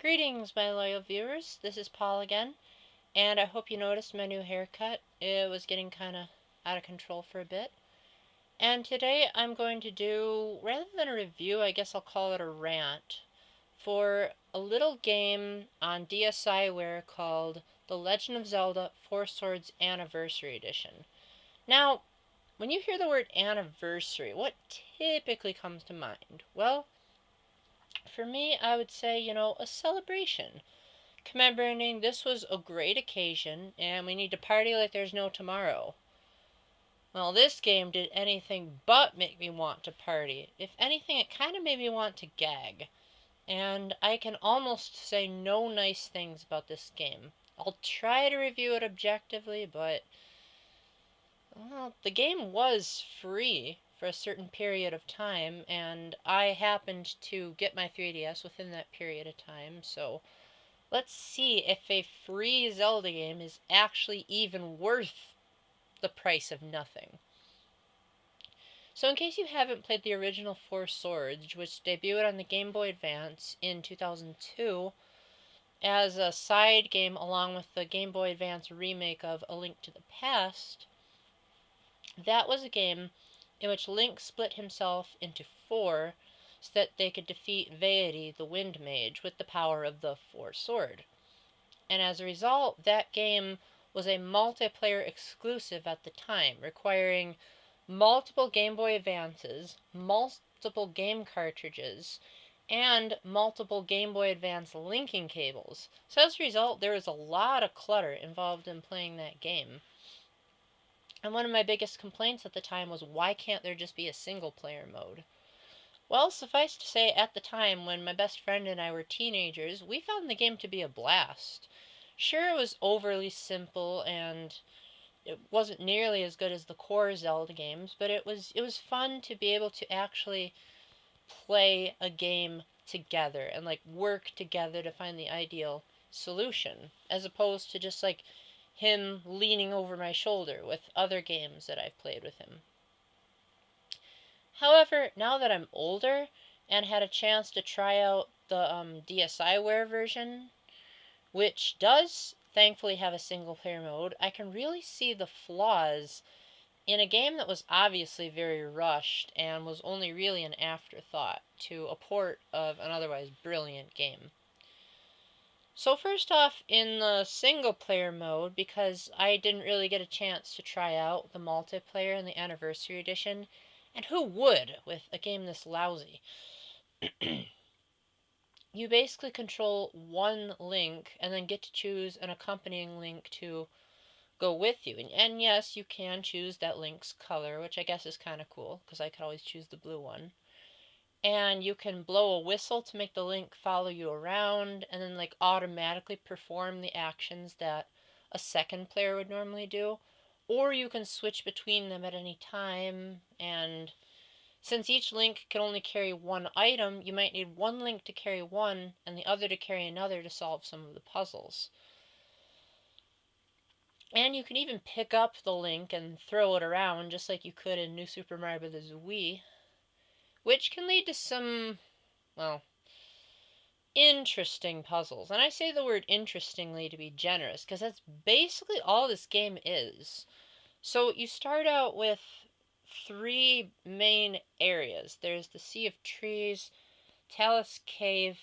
Greetings, my loyal viewers. This is Paul again, and I hope you noticed my new haircut. It was getting kind of out of control for a bit. And today I'm going to do, rather than a review, I guess I'll call it a rant, for a little game on DSiWare called The Legend of Zelda Four Swords Anniversary Edition. Now, when you hear the word anniversary, what typically comes to mind? Well, for me, I would say, a celebration commemorating this was a great occasion and we need to party like there's no tomorrow. Well, this game did anything but make me want to party. If anything, it kind of made me want to gag. And I can almost say no nice things about this game. I'll try to review it objectively, but well, the game was free for a certain period of time, and I happened to get my 3DS within that period of time, so let's see if a free Zelda game is actually even worth the price of nothing. So in case you haven't played the original Four Swords, which debuted on the Game Boy Advance in 2002 as a side game along with the Game Boy Advance remake of A Link to the Past, that was a game in which Link split himself into four so that they could defeat Veity, the Wind Mage, with the power of the Four Sword. And as a result, that game was a multiplayer exclusive at the time, requiring multiple Game Boy Advances, multiple game cartridges, and multiple Game Boy Advance linking cables. So as a result, there was a lot of clutter involved in playing that game. And one of my biggest complaints at the time was, why can't there just be a single player mode? Well, suffice to say, at the time, when my best friend and I were teenagers, we found the game to be a blast. Sure, it was overly simple and it wasn't nearly as good as the core Zelda games, but it was fun to be able to actually play a game together and work together to find the ideal solution, as opposed to just him leaning over my shoulder with other games that I've played with him. However, now that I'm older and had a chance to try out the DSiWare version, which does thankfully have a single player mode, I can really see the flaws in a game that was obviously very rushed and was only really an afterthought to a port of an otherwise brilliant game. So first off, in the single player mode, because I didn't really get a chance to try out the multiplayer in the Anniversary Edition, and who would with a game this lousy? You basically control one Link and then get to choose an accompanying Link to go with you. And yes, you can choose that Link's color, which I guess is kind of cool, because I could always choose the blue one. And you can blow a whistle to make the Link follow you around and then automatically perform the actions that a second player would normally do. Or you can switch between them at any time, and since each Link can only carry one item, you might need one Link to carry one and the other to carry another to solve some of the puzzles. And you can even pick up the Link and throw it around just like you could in New Super Mario Bros. Wii, which can lead to some, well, interesting puzzles. And I say the word interestingly to be generous, because that's basically all this game is. So you start out with three main areas. There's the Sea of Trees, Talus Cave,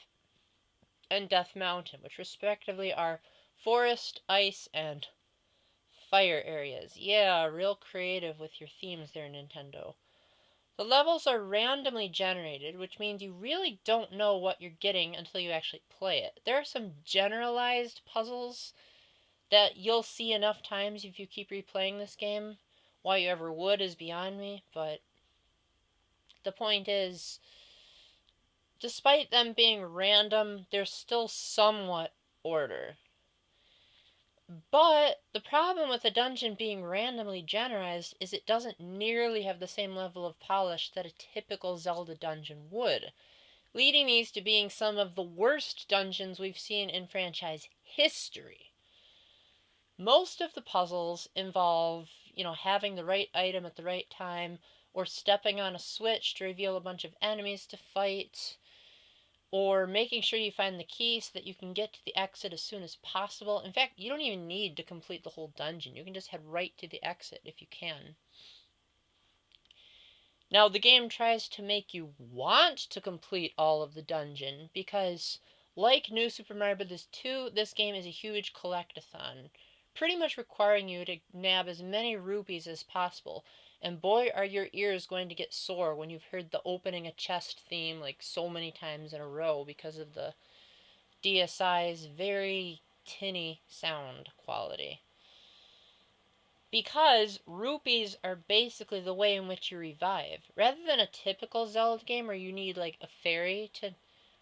and Death Mountain, which respectively are forest, ice, and fire areas. Yeah, real creative with your themes there, Nintendo. The levels are randomly generated, which means you really don't know what you're getting until you actually play it. There are some generalized puzzles that you'll see enough times if you keep replaying this game. Why you ever would is beyond me, but the point is, despite them being random, there's still somewhat order. But the problem with a dungeon being randomly generalized is it doesn't nearly have the same level of polish that a typical Zelda dungeon would, leading these to being some of the worst dungeons we've seen in franchise history. Most of the puzzles involve, having the right item at the right time, or stepping on a switch to reveal a bunch of enemies to fight, or making sure you find the key so that you can get to the exit as soon as possible. In fact, you don't even need to complete the whole dungeon. You can just head right to the exit if you can. Now, the game tries to make you want to complete all of the dungeon because, like New Super Mario Bros. 2, this game is a huge collectathon, pretty much requiring you to nab as many rupees as possible. And boy, are your ears going to get sore when you've heard the opening a chest theme like so many times in a row because of the DSi's very tinny sound quality. Because rupees are basically the way in which you revive. Rather than a typical Zelda game where you need like a fairy to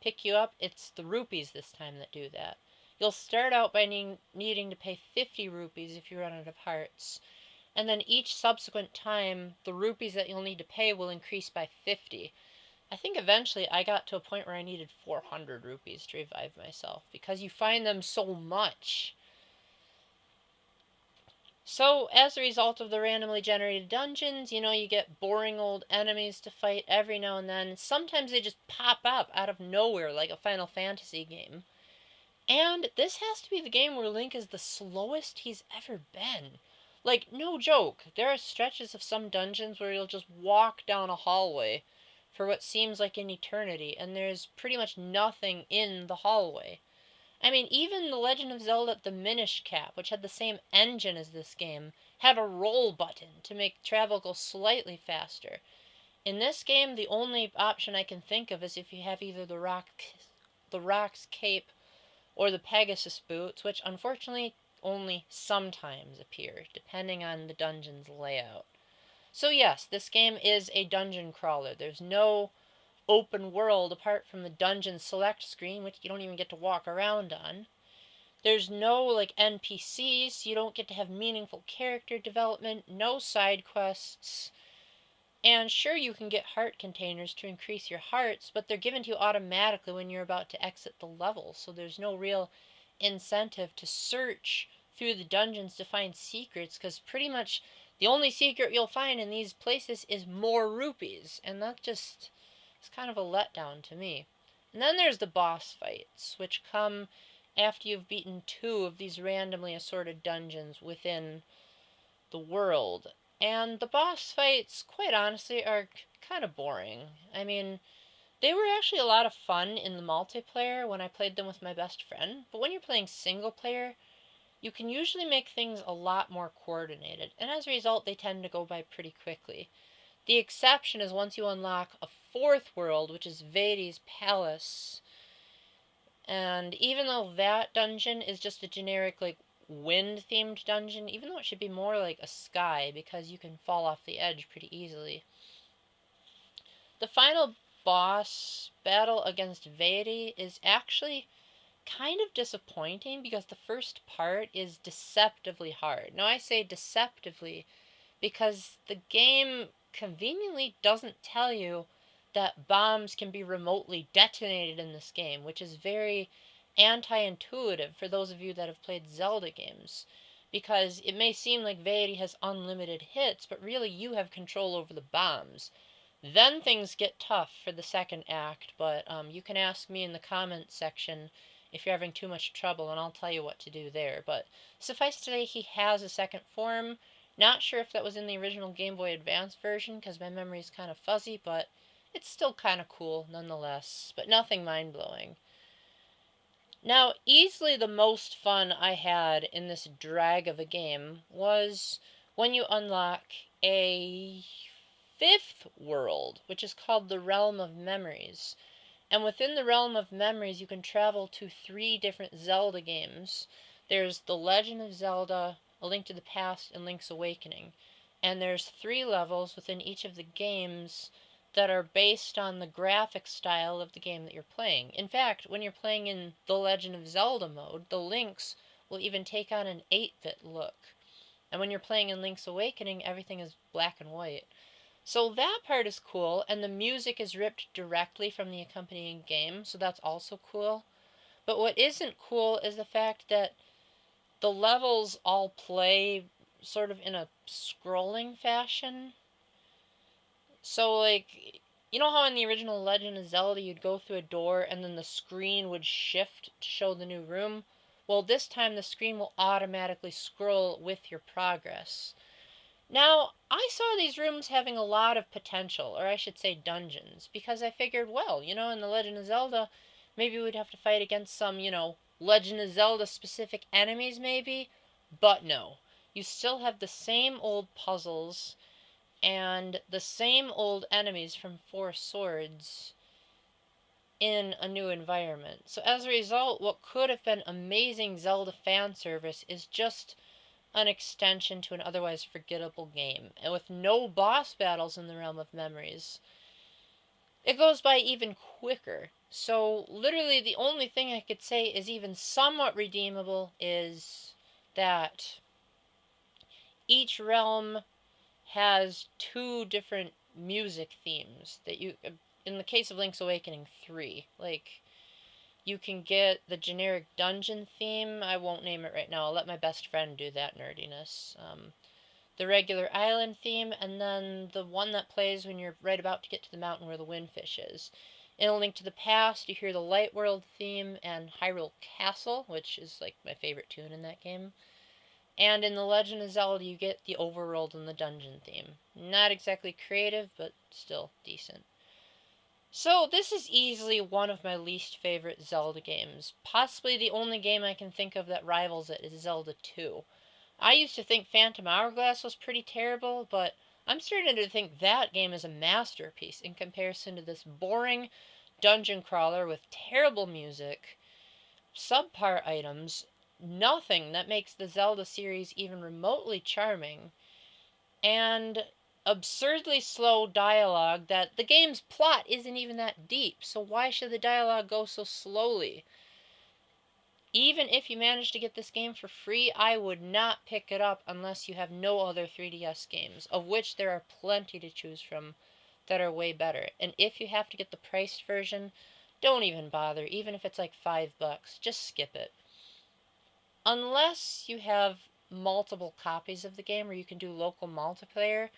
pick you up, it's the rupees this time that do that. You'll start out by needing to pay 50 rupees if you run out of hearts. And then each subsequent time, the rupees that you'll need to pay will increase by 50. I think eventually I got to a point where I needed 400 rupees to revive myself because you find them so much. So, as a result of the randomly generated dungeons, you get boring old enemies to fight every now and then. Sometimes they just pop up out of nowhere like a Final Fantasy game. And this has to be the game where Link is the slowest he's ever been. Like, no joke, there are stretches of some dungeons where you'll just walk down a hallway for what seems like an eternity, and there's pretty much nothing in the hallway. I mean, even The Legend of Zelda The Minish Cap, which had the same engine as this game, had a roll button to make travel go slightly faster. In this game, the only option I can think of is if you have either the Rock's Cape or the Pegasus Boots, which unfortunately only sometimes appear, depending on the dungeon's layout. So yes, this game is a dungeon crawler. There's no open world apart from the dungeon select screen, which you don't even get to walk around on. There's no like NPCs, so you don't get to have meaningful character development, no side quests. And sure, you can get heart containers to increase your hearts, but they're given to you automatically when you're about to exit the level, so there's no real incentive to search through the dungeons to find secrets, because pretty much the only secret you'll find in these places is more rupees, and that just is kind of a letdown to me. And then there's the boss fights, which come after you've beaten 2 of these randomly assorted dungeons within the world. And the boss fights, quite honestly, are kind of boring. I mean, they were actually a lot of fun in the multiplayer when I played them with my best friend, but when you're playing single player, you can usually make things a lot more coordinated, and as a result, they tend to go by pretty quickly. The exception is once you unlock a 4th world, which is Vadi's Palace. And even though that dungeon is just a generic, like, wind-themed dungeon, even though it should be more like a sky, because you can fall off the edge pretty easily. The final boss battle against Vadi is actually kind of disappointing because the first part is deceptively hard. Now I say deceptively because the game conveniently doesn't tell you that bombs can be remotely detonated in this game, which is very anti-intuitive for those of you that have played Zelda games. Because it may seem like Vadi has unlimited hits, but really you have control over the bombs. Then things get tough for the second act, but you can ask me in the comments section if you're having too much trouble, and I'll tell you what to do there. But suffice to say, he has a second form. Not sure if that was in the original Game Boy Advance version, because my memory is kind of fuzzy, but it's still kind of cool nonetheless, but nothing mind-blowing. Now, easily the most fun I had in this drag of a game was when you unlock a 5th world, which is called the Realm of Memories. And within the Realm of Memories, you can travel to 3 different Zelda games. There's The Legend of Zelda, A Link to the Past, and Link's Awakening. And there's 3 levels within each of the games that are based on the graphic style of the game that you're playing. In fact, when you're playing in The Legend of Zelda mode, the Links will even take on an 8-bit look. And when you're playing in Link's Awakening, everything is black and white. So that part is cool, and the music is ripped directly from the accompanying game, so that's also cool. But what isn't cool is the fact that the levels all play sort of in a scrolling fashion. So, like, you know how in the original Legend of Zelda you'd go through a door and then the screen would shift to show the new room? Well, this time the screen will automatically scroll with your progress. Now, I saw these rooms having a lot of potential, or I should say dungeons, because I figured, well, you know, in The Legend of Zelda, maybe we'd have to fight against some, you know, Legend of Zelda specific enemies, maybe. But no. You still have the same old puzzles and the same old enemies from Four Swords in a new environment. So as a result, what could have been amazing Zelda fan service is just an extension to an otherwise forgettable game, and with no boss battles in the Realm of Memories, it goes by even quicker. So literally the only thing I could say is even somewhat redeemable is that each realm has two different music themes that you, in the case of Link's Awakening, three. Like, you can get the generic dungeon theme. I won't name it right now. I'll let my best friend do that nerdiness. The regular island theme, and then the one that plays when you're right about to get to the mountain where the windfish is. In A Link to the Past, you hear the Light World theme and Hyrule Castle, which is like my favorite tune in that game. And in The Legend of Zelda, you get the overworld and the dungeon theme. Not exactly creative, but still decent. So, this is easily one of my least favorite Zelda games. Possibly the only game I can think of that rivals it is Zelda 2. I used to think Phantom Hourglass was pretty terrible, but I'm starting to think that game is a masterpiece in comparison to this boring dungeon crawler with terrible music, subpar items, nothing that makes the Zelda series even remotely charming, and absurdly slow dialogue that the game's plot isn't even that deep, so why should the dialogue go so slowly? Even if you manage to get this game for free, I would not pick it up unless you have no other 3DS games, of which there are plenty to choose from that are way better. And if you have to get the priced version, don't even bother, even if it's like $5, just skip it. Unless you have multiple copies of the game or you can do local multiplayer,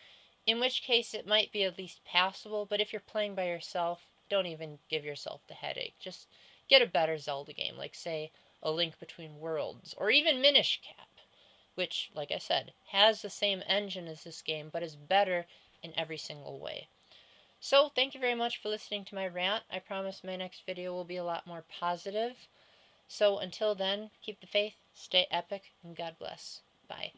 in which case it might be at least passable, but if you're playing by yourself, don't even give yourself the headache. Just get a better Zelda game, like say A Link Between Worlds, or even Minish Cap, which, like I said, has the same engine as this game, but is better in every single way. So, thank you very much for listening to my rant. I promise my next video will be a lot more positive. So, until then, keep the faith, stay epic, and God bless. Bye.